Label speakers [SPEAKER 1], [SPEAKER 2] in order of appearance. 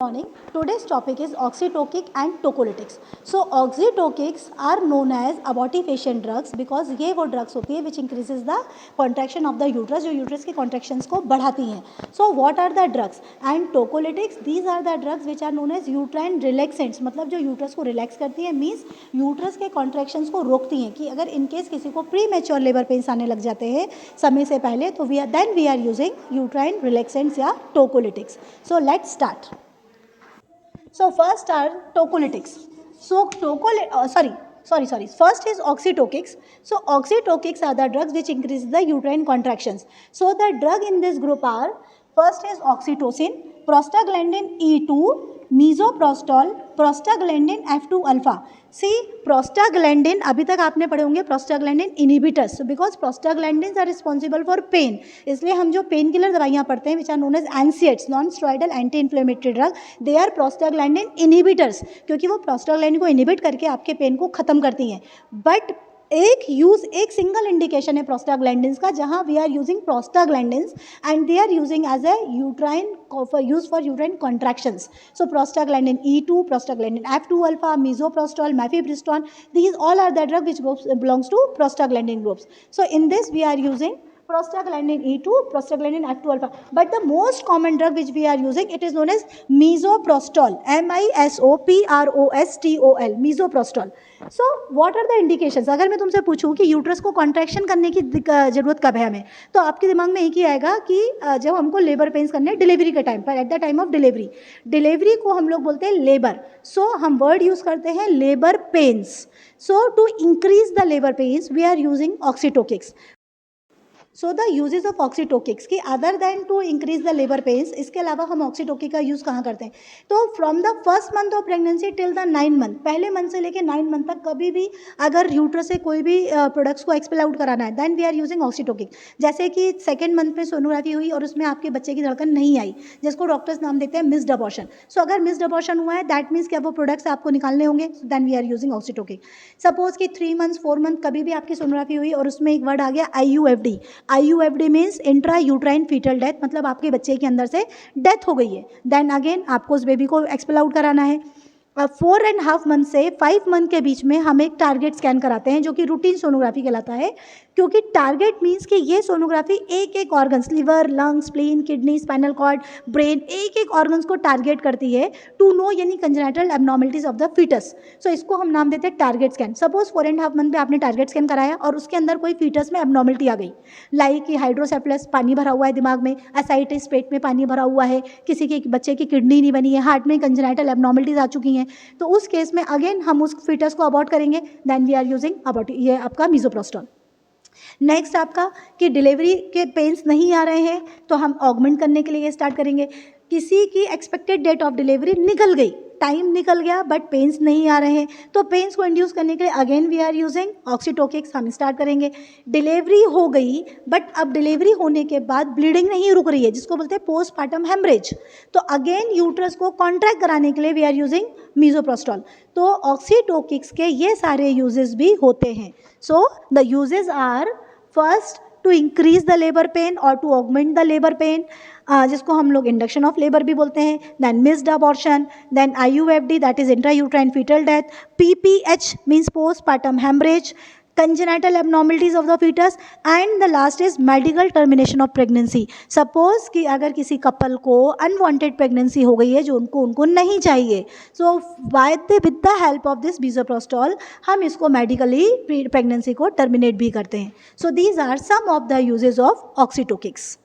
[SPEAKER 1] Morning. Today's topic is oxytocic and tocolytics. So oxytocics are known as abortifacient drugs because ये वो drugs होती है which increases the contraction of the uterus, जो uterus के contractions को बढ़ाती हैं. So what are the drugs? And tocolytics, these are the drugs which are known as uterine relaxants. मतलब जो uterus को relax करती है means uterus के contractions को रोकती हैं कि अगर in case किसी को premature labor pains आने लग जाते हैं समय से पहले तो we are using uterine relaxants या tocolytics. So let's start. So first are tocolytics. So First is oxytocics. So oxytocics are the drugs which increase the uterine contractions. So the drug in this group are, first is oxytocin, prostaglandin E2, misoprostol, prostaglandin F2 alpha. See, prostaglandin अभी तक आपने पढ़े होंगे prostaglandin inhibitors, because prostaglandins are responsible for pain. इसलिए हम जो pain killer दवाइयाँ पढ़ते हैं which are known as NSAIDs, non-steroidal anti-inflammatory drug, they are prostaglandin inhibitors, क्योंकि वो prostaglandin को इनहिबिट करके आपके पेन को ख़त्म करती हैं. बट एक सिंगल इंडिकेशन है प्रोस्टाग्लैंडिन्स का जहां we are using prostaglandins and they are using as a uterine use for uterine contractions. So prostaglandin E2, prostaglandin F2 alpha, misoprostol, mifepristone, these all are the drug which belongs to prostaglandin groups. So in this we are using prostaglandin E2, prostaglandin F2 alpha. But the most common drug which we are using, it is known as misoprostol, misoprostol, misoprostol. So what are the indications? अगर मैं तुमसे पूछूं कि uterus को contraction करने की ज़रूरत कब है हमें, तो आपके दिमाग में एक ही आएगा कि जब हमको लेबर पेन्स करने डिलीवरी के टाइम पर, at the time of delivery को हम लोग बोलते हैं लेबर. सो हम वर्ड यूज़ करते हैं labour pains. So to increase the labour pains we are using oxytocics. So the usages of oxytocics कि other than to increase the labour pains, इसके अलावा हम ऑक्सीटोकिक का यूज़ कहाँ करते हैं, तो from the first month of pregnancy till the 9 month, पहले मंथ से लेकर 9 मंथ तक कभी भी अगर यूट्रस से कोई भी प्रोडक्ट्स को एक्सपेल आउट कराना है देन वी आर यूजिंग ऑक्सीटोकिक. जैसे कि सेकेंड मंथ में सोनोग्राफी हुई और उसमें आपके बच्चे की धड़कन नहीं आई, जिसको डॉक्टर्स नाम देते हैं मिस्ड अबॉर्शन. सो अगर मिस्ड अबॉर्शन हुआ है दैट मीन्स क्या वो प्रोडक्ट्स आपको निकालने होंगे, then we are using oxytocic. Suppose कि 3 मंथ्स 4 मंथ कभी भी आपकी सोनोग्राफी हुई और उसमें एक वर्ड आ गया IUFD means intra uterine fetal death, मतलब आपके बच्चे के अंदर से डेथ हो गई है. देन अगेन आपको उस बेबी को एक्सपेल आउट कराना है. 4.5 मंथ से 5 मंथ के बीच में हम एक टारगेट स्कैन कराते हैं जो कि रूटीन सोनोग्राफी कहलाता है, क्योंकि टारगेट मीन्स कि ये सोनोग्राफी एक organs, liver, lungs, spleen, kidney, spinal cord, brain, एक ऑर्गन्स को टारगेट करती है टू नो यानी congenital abnormalities of the foetus. So इसको हम नाम देते हैं टारगेट स्कैन. सपोज 4.5 मंथ में आपने टारगेट स्कैन कराया और उसके अंदर कोई फीटस में एब्नॉर्मलिटी आ गई, लाइक कि हाइड्रोसेफलस, पानी भरा हुआ है दिमाग में, एसाइटिस, पेट में पानी भरा हुआ है, किसी के बच्चे की किडनी नहीं बनी है, हार्ट में कंजेनिटल एब्नॉर्मलिटीज आ चुकी हैं, तो उस केस में अगेन हम उस फीटस को अबॉर्ट करेंगे. Then we are using abort, ये आपका मिसोप्रोस्टॉल. नेक्स्ट आपका कि डिलीवरी के पेन्स नहीं आ रहे हैं तो हम ऑगमेंट करने के लिए स्टार्ट करेंगे. किसी की एक्सपेक्टेड डेट ऑफ डिलीवरी निकल गई, टाइम निकल गया बट पेन्स नहीं आ रहे हैं, तो पेन्स को इंड्यूस करने के लिए अगेन वी आर यूजिंग ऑक्सीटोकिक्स. हम स्टार्ट करेंगे. डिलीवरी हो गई बट अब डिलीवरी होने के बाद ब्लीडिंग नहीं रुक रही है, जिसको बोलते हैं पोस्टपार्टम हेमरेज, तो अगेन यूट्रस को कॉन्ट्रैक्ट कराने के लिए वी आर यूजिंग मिसोप्रोस्टॉल. तो ऑक्सीटोकिक्स के ये सारे यूजेस भी होते हैं. So the uses are first to increase the labour pain और to augment the labour pain, जिसको हम लोग इंडक्शन ऑफ लेबर भी बोलते हैं. Then missed abortion, then IUFD that is intra uterine fetal death, PPH means postpartum haemorrhage, congenital abnormalities of the fetus, and the last is medical termination of pregnancy. Suppose कि अगर किसी couple को unwanted pregnancy हो गई है जो उनको नहीं चाहिए, so with the help of this misoprostol हम इसको मेडिकली प्रेगनेंसी को टर्मिनेट भी करते हैं. So these are some of the usages of ऑक्सीटोकिक्स.